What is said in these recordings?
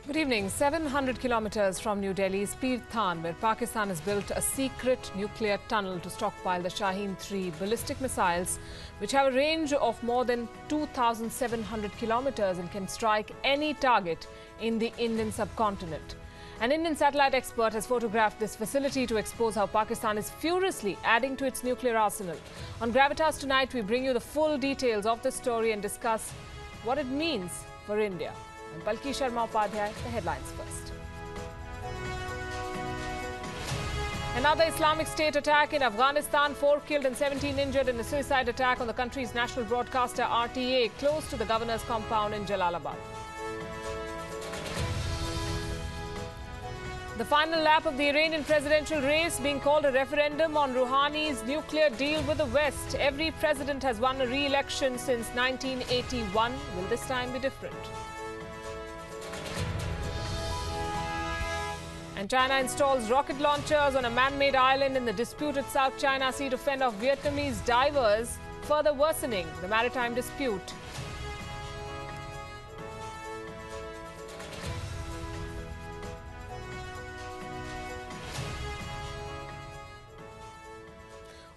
Good evening. 700 kilometers from New Delhi's Pir Than, where Pakistan has built a secret nuclear tunnel to stockpile the Shaheen-3 ballistic missiles, which have a range of more than 2,700 kilometers and can strike any target in the Indian subcontinent. An Indian satellite expert has photographed this facility to expose how Pakistan is furiously adding to its nuclear arsenal. On Gravitas tonight, we bring you the full details of the story and discuss what it means for India. I'm Palki Sharma Upadhyay, the headlines first. Another Islamic State attack in Afghanistan, 4 killed and 17 injured in a suicide attack on the country's national broadcaster RTA, close to the governor's compound in Jalalabad. The final lap of the Iranian presidential race being called a referendum on Rouhani's nuclear deal with the West. Every president has won a re-election since 1981. Will this time be different? And China installs rocket launchers on a man-made island in the disputed South China Sea to fend off Vietnamese divers, further worsening the maritime dispute.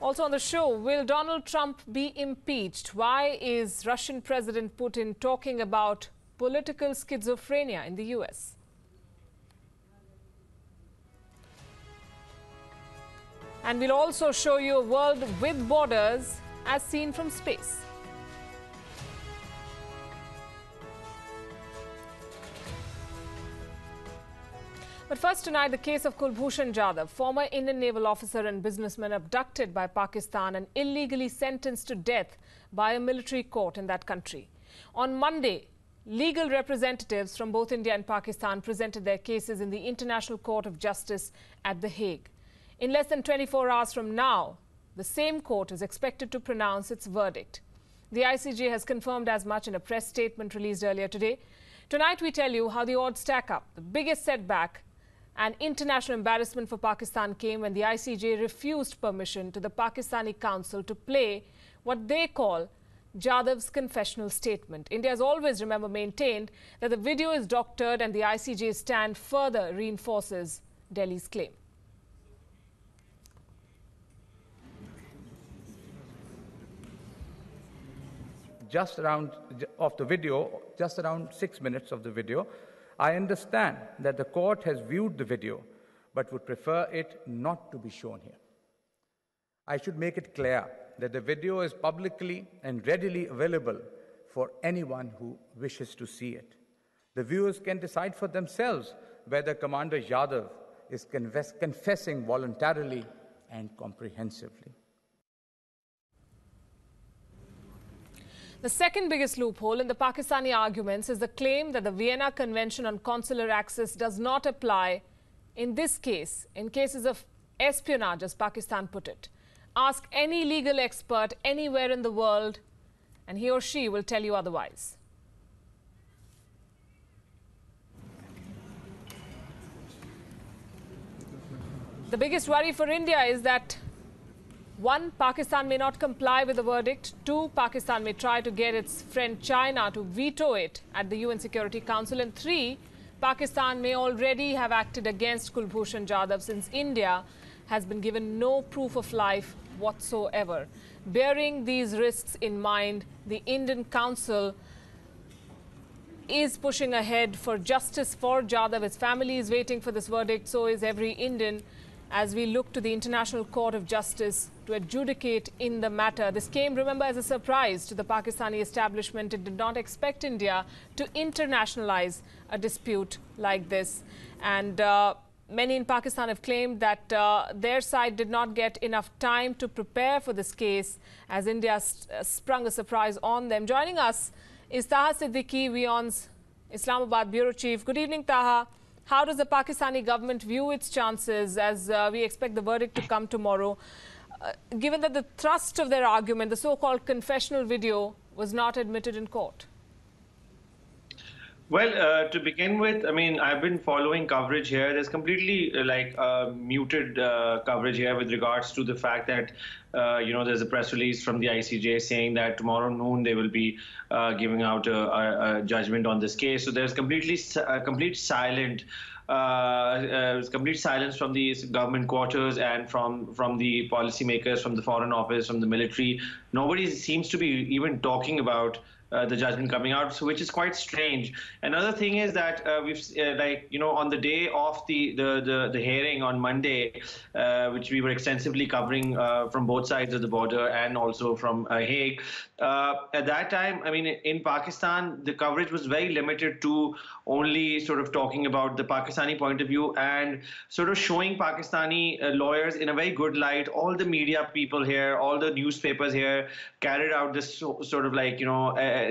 Also on the show, will Donald Trump be impeached? Why is Russian President Putin talking about political schizophrenia in the US? And we'll also show you a world with borders as seen from space. But first tonight, the case of Kulbhushan Jadhav, former Indian naval officer and businessman abducted by Pakistan and illegally sentenced to death by a military court in that country. On Monday, legal representatives from both India and Pakistan presented their cases in the International Court of Justice at The Hague. In less than 24 hours from now, the same court is expected to pronounce its verdict. The ICJ has confirmed as much in a press statement released earlier today. Tonight, we tell you how the odds stack up. The biggest setback and international embarrassment for Pakistan came when the ICJ refused permission to the Pakistani council to play what they call Jadhav's confessional statement. India has always, remember, maintained that the video is doctored, and the ICJ's stand further reinforces Delhi's claim. Just around 6 minutes of the video, I understand that the court has viewed the video but would prefer it not to be shown here. I should make it clear that the video is publicly and readily available for anyone who wishes to see it. The viewers can decide for themselves whether Commander Jadhav is confessing voluntarily and comprehensively. The second biggest loophole in the Pakistani arguments is the claim that the Vienna Convention on Consular Access does not apply in this case, in cases of espionage, as Pakistan put it. Ask any legal expert anywhere in the world, and he or she will tell you otherwise. The biggest worry for India is that 1. Pakistan may not comply with the verdict. 2. Pakistan may try to get its friend China to veto it at the UN Security Council. And 3. Pakistan may already have acted against Kulbhushan Jadhav, since India has been given no proof of life whatsoever. Bearing these risks in mind, the Indian Council is pushing ahead for justice for Jadhav. His family is waiting for this verdict. So is every Indian, as we look to the International Court of Justice to adjudicate in the matter. This came, remember, as a surprise to the Pakistani establishment. It did not expect India to internationalize a dispute like this. And many in Pakistan have claimed that their side did not get enough time to prepare for this case, as India sprung a surprise on them. Joining us is Taha Siddiqui, WION's Islamabad Bureau Chief. Good evening, Taha. How does the Pakistani government view its chances as we expect the verdict to come tomorrow, given that the thrust of their argument, the so-called confessional video, was not admitted in court? Well, to begin with, I mean, I've been following coverage here. There's completely muted coverage here with regards to the fact that, there's a press release from the ICJ saying that tomorrow noon they will be giving out a judgment on this case. So there's complete silence from the government quarters and from the policymakers, from the Foreign Office, from the military. Nobody seems to be even talking about the judgment coming out, so which is quite strange. Another thing is that on the day of the hearing on Monday, which we were extensively covering from both sides of the border and also from Hague. At that time, I mean, in Pakistan, the coverage was very limited to only sort of talking about the Pakistani point of view and sort of showing Pakistani lawyers in a very good light. All the media people here, all the newspapers here carried out this sort of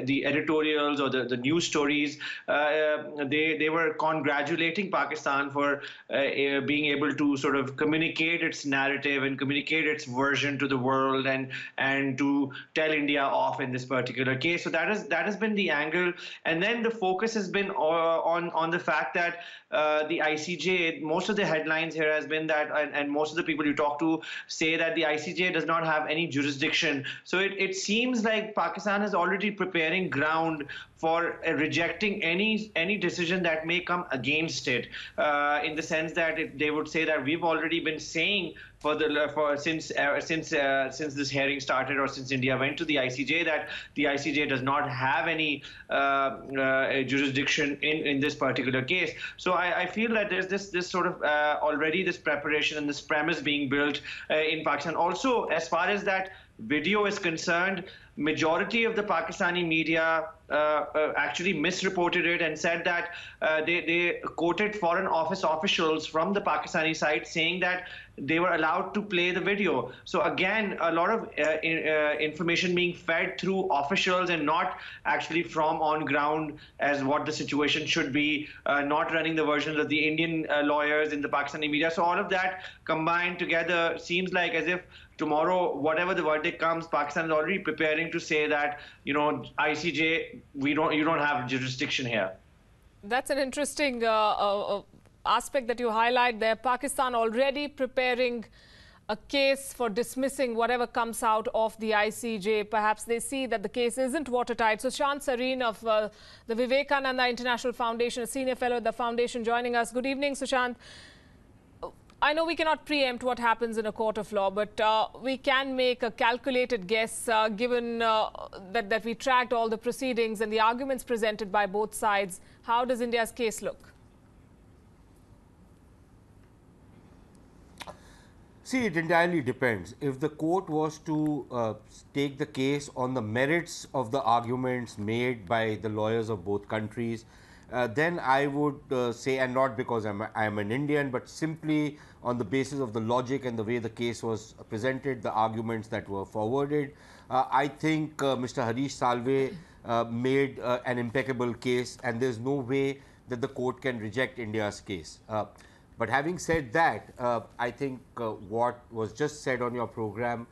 the editorials or the news stories. They were congratulating Pakistan for being able to sort of communicate its narrative and communicate its version to the world and to tell India off in this particular case. So that has been the angle, and then the focus has been on the fact that the ICJ. Most of the headlines here has been that, and most of the people you talk to say that the ICJ does not have any jurisdiction. So it seems like Pakistan is already preparing ground for rejecting any decision that may come against it, in the sense that they would say that we've already been saying since this hearing started, or since India went to the ICJ, that the ICJ does not have any jurisdiction in this particular case. So I feel that there's this sort of already this preparation and this premise being built in Pakistan. Also, as far as that video is concerned, majority of the Pakistani media actually misreported it and said that they quoted Foreign Office officials from the Pakistani side saying that they were allowed to play the video. So again, a lot of information being fed through officials and not actually from on ground as what the situation should be, not running the versions of the Indian lawyers in the Pakistani media. So all of that combined together seems like as if tomorrow, whatever the verdict comes, Pakistan is already preparing to say that, ICJ, you don't have jurisdiction here. That's an interesting aspect that you highlight there. Pakistan already preparing a case for dismissing whatever comes out of the ICJ. Perhaps they see that the case isn't watertight. So Sushant Sareen of the Vivekananda International Foundation, a senior fellow at the foundation, joining us. Good evening, Sushant. I know we cannot preempt what happens in a court of law, but we can make a calculated guess given that we tracked all the proceedings and the arguments presented by both sides. How does India's case look? See, it entirely depends. If the court was to take the case on the merits of the arguments made by the lawyers of both countries, then I would say, and not because I'm an Indian, but simply on the basis of the logic and the way the case was presented, the arguments that were forwarded, I think Mr. Harish Salve made an impeccable case, and there's no way that the court can reject India's case. But having said that, I think what was just said on your program,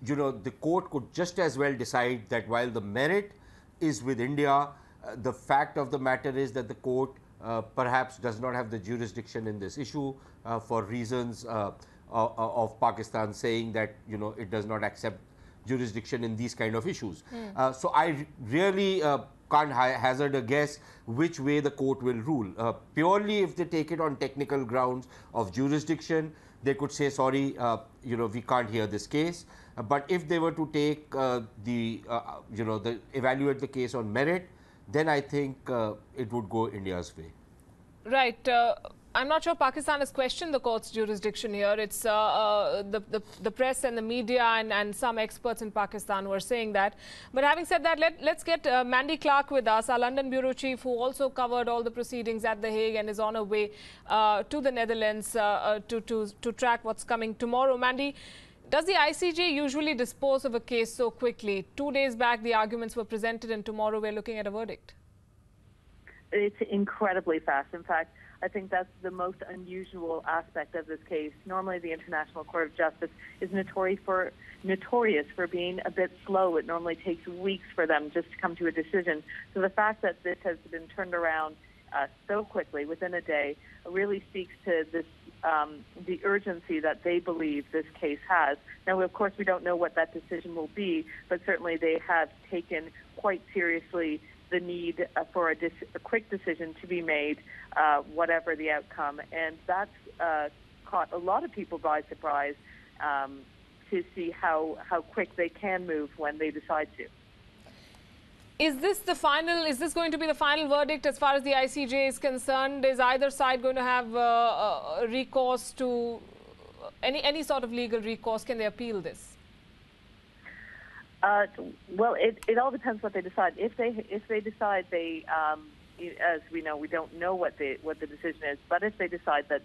the court could just as well decide that while the merit is with India, the fact of the matter is that the court perhaps does not have the jurisdiction in this issue for reasons of Pakistan saying that it does not accept jurisdiction in these kind of issues. So I really can't hazard a guess which way the court will rule. Purely if they take it on technical grounds of jurisdiction, they could say, sorry, we can't hear this case. But if they were to take evaluate the case on merit, then I think it would go India's way. Right. I'm not sure Pakistan has questioned the court's jurisdiction here. It's the press and the media and some experts in Pakistan were saying that. But having said that, let's get Mandy Clark with us, our London bureau chief, who also covered all the proceedings at The Hague and is on her way to the Netherlands to track what's coming tomorrow. Mandy, does the ICJ usually dispose of a case so quickly? 2 days back, the arguments were presented, and tomorrow we're looking at a verdict. It's incredibly fast. In fact, I think that's the most unusual aspect of this case. Normally, the International Court of Justice is notorious for being a bit slow. It normally takes weeks for them just to come to a decision. So the fact that this has been turned around so quickly, within a day, really speaks to this, the urgency that they believe this case has. Now, of course, we don't know what that decision will be, but certainly they have taken quite seriously the need for a quick decision to be made, whatever the outcome. And that's caught a lot of people by surprise to see how quick they can move when they decide to. Is this going to be the final verdict as far as the ICJ is concerned? Is either side going to have recourse to any sort of legal recourse? Can they appeal this? Well, it all depends what they decide. If they decide as we know, we don't know what the decision is. But if they decide that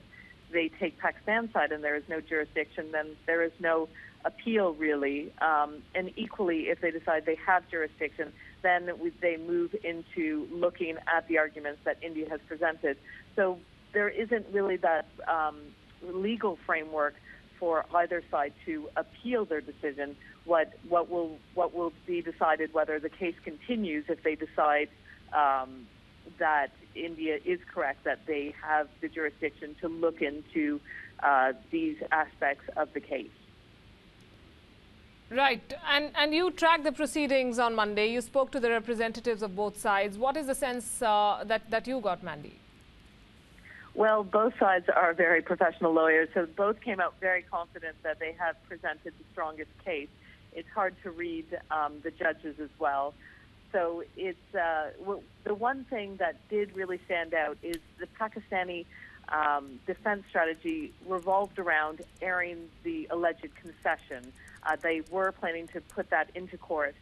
they take Pakistan's side and there is no jurisdiction, then there is no appeal really. And equally, if they decide they have jurisdiction, then they move into looking at the arguments that India has presented. So there isn't really that legal framework for either side to appeal their decision. What will be decided, whether the case continues if they decide that India is correct, that they have the jurisdiction to look into these aspects of the case. Right. And you tracked the proceedings on Monday. You spoke to the representatives of both sides. What is the sense that you got, Mandy? Well, both sides are very professional lawyers, so both came out very confident that they have presented the strongest case. It's hard to read the judges as well. So it's the one thing that did really stand out is the Pakistani defense strategy revolved around airing the alleged concession. They were planning to put that into court.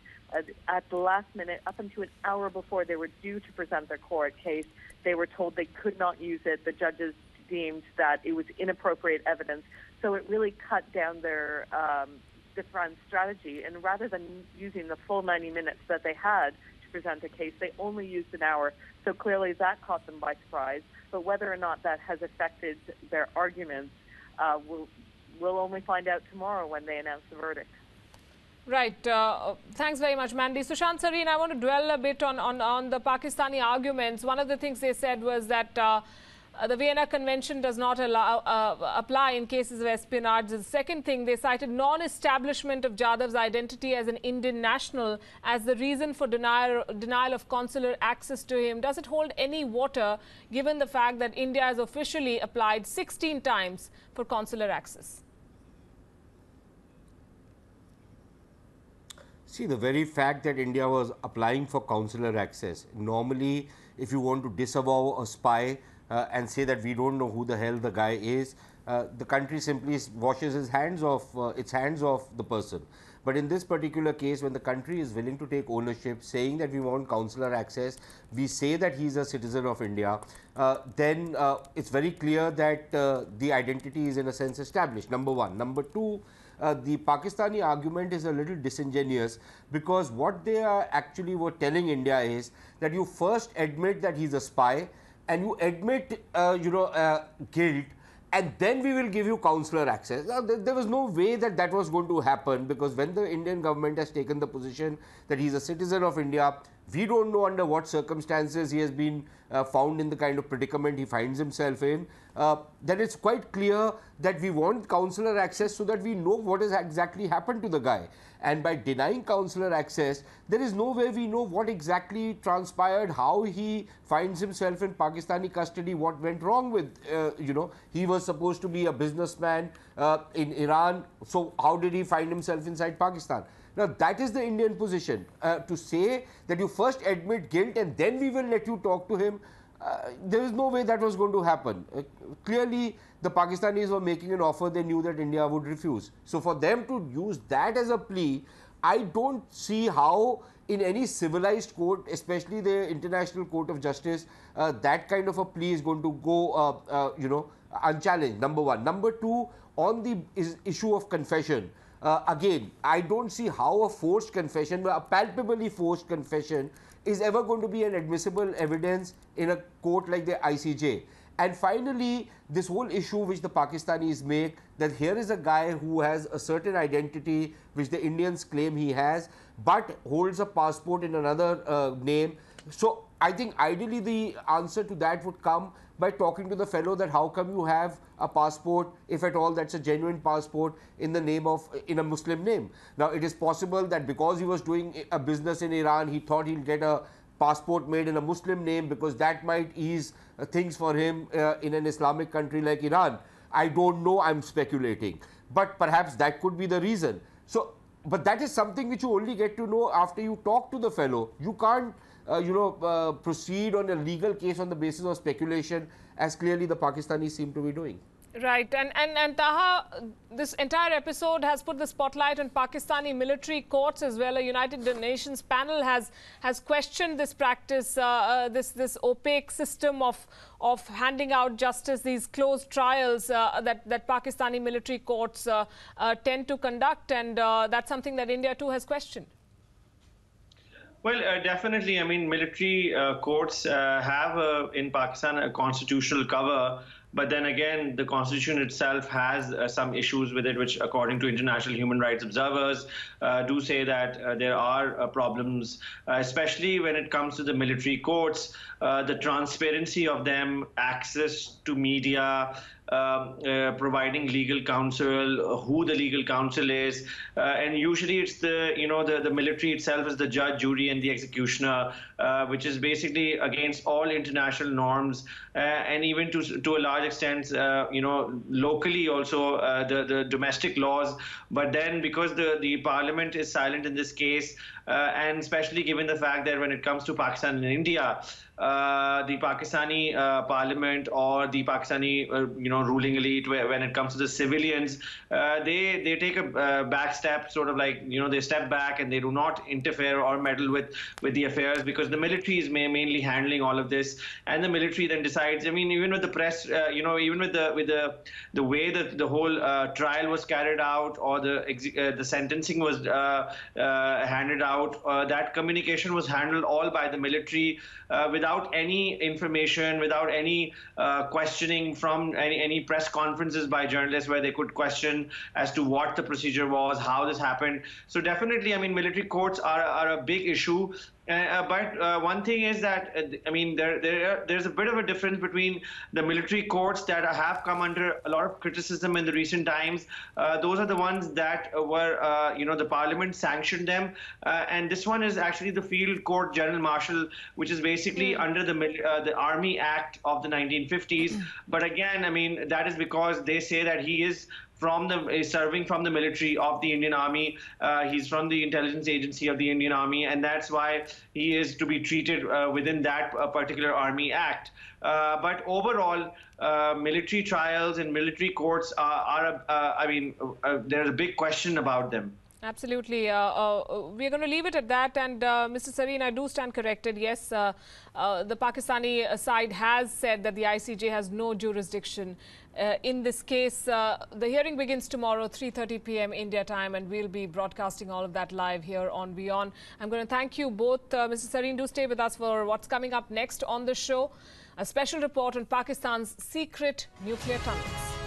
At the last minute, up until an hour before they were due to present their court case, they were told they could not use it. The judges deemed that it was inappropriate evidence. So it really cut down their defense strategy. And rather than using the full 90 minutes that they had to present a case, they only used an hour. So clearly that caught them by surprise. But whether or not that has affected their arguments, we'll only find out tomorrow when they announce the verdict. Right. Thanks very much, Mandy. Sushant Sareen, I want to dwell a bit on the Pakistani arguments. One of the things they said was that the Vienna Convention does not apply in cases of espionage. The second thing, they cited non-establishment of Jadhav's identity as an Indian national as the reason for denial of consular access to him. Does it hold any water given the fact that India has officially applied 16 times for consular access? See, the very fact that India was applying for consular access, normally if you want to disavow a spy and say that we don't know who the hell the guy is, the country simply washes its hands off the person. But in this particular case, when the country is willing to take ownership, saying that we want consular access, we say that he is a citizen of India, then it's very clear that the identity is in a sense established, number one. Number two, the Pakistani argument is a little disingenuous because what they are actually were telling India is that you first admit that he's a spy and you admit guilt, and then we will give you consular access. Now, there was no way that that was going to happen, because when the Indian government has taken the position that he's a citizen of India, we don't know under what circumstances he has been found in the kind of predicament he finds himself in. Then it's quite clear that we want consular access so that we know what has exactly happened to the guy. And by denying consular access, there is no way we know what exactly transpired, how he finds himself in Pakistani custody, what went wrong with, he was supposed to be a businessman in Iran. So how did he find himself inside Pakistan? Now, that is the Indian position, to say that you first admit guilt and then we will let you talk to him. There is no way that was going to happen. Clearly, the Pakistanis were making an offer they knew that India would refuse. So, for them to use that as a plea, I don't see how in any civilized court, especially the International Court of Justice, that kind of a plea is going to go, unchallenged, number one. Number two, on the issue of confession, again, I don't see how a forced confession, a palpably forced confession, is ever going to be an admissible evidence in a court like the ICJ. And finally, this whole issue which the Pakistanis make, that here is a guy who has a certain identity which the Indians claim he has, but holds a passport in another name. So I think ideally the answer to that would come by talking to the fellow that how come you have a passport, if at all that's a genuine passport, in the name of, in a Muslim name. Now it is possible that because he was doing a business in Iran, he thought he'll get a passport made in a Muslim name because that might ease things for him in an Islamic country like Iran. I don't know, I'm speculating, but perhaps that could be the reason. So, but that is something which you only get to know after you talk to the fellow. You can't proceed on a legal case on the basis of speculation, as clearly the Pakistanis seem to be doing. Right, and Taha, this entire episode has put the spotlight on Pakistani military courts as well. A United Nations panel has questioned this practice, this opaque system of handing out justice, these closed trials that Pakistani military courts tend to conduct, and that's something that India too has questioned. Well, definitely. I mean, military courts have in Pakistan a constitutional cover. But then again, the constitution itself has some issues with it, which, according to international human rights observers, do say that there are problems, especially when it comes to the military courts, the transparency of them, access to media, providing legal counsel, who the legal counsel is, and usually it's the military itself is the judge, jury, and the executioner, which is basically against all international norms, and even to a large extent, locally also the domestic laws. But then because the parliament is silent in this case, and especially given the fact that when it comes to Pakistan and India, the Pakistani parliament or the Pakistani ruling elite, when it comes to the civilians, they take a back step, sort of like they step back and they do not interfere or meddle with the affairs, because the military is mainly handling all of this, and the military then decides. I mean, even with the press, even with the way that the whole trial was carried out, or the sentencing was handed out, that communication was handled all by the military, without any information, without any questioning from any press conferences by journalists where they could question as to what the procedure was, how this happened. So definitely, I mean, military courts are a big issue. But one thing is that, I mean, there's a bit of a difference between the military courts that have come under a lot of criticism in the recent times. Those are the ones that were, the parliament sanctioned them. And this one is actually the Field Court General Marshal, which is basically under the Army Act of the 1950s. But again, I mean, that is because they say that he is serving from the military of the Indian Army. He's from the intelligence agency of the Indian Army, and that's why he is to be treated within that particular Army Act. But overall, military trials and military courts there's a big question about them. Absolutely. We're going to leave it at that. And Mr. Sareen, I do stand corrected. Yes, the Pakistani side has said that the ICJ has no jurisdiction in this case. The hearing begins tomorrow, 3:30 p.m. India time, and we'll be broadcasting all of that live here on WION. I'm going to thank you both. Mr. Sareen, do stay with us for what's coming up next on the show. A special report on Pakistan's secret nuclear tunnels.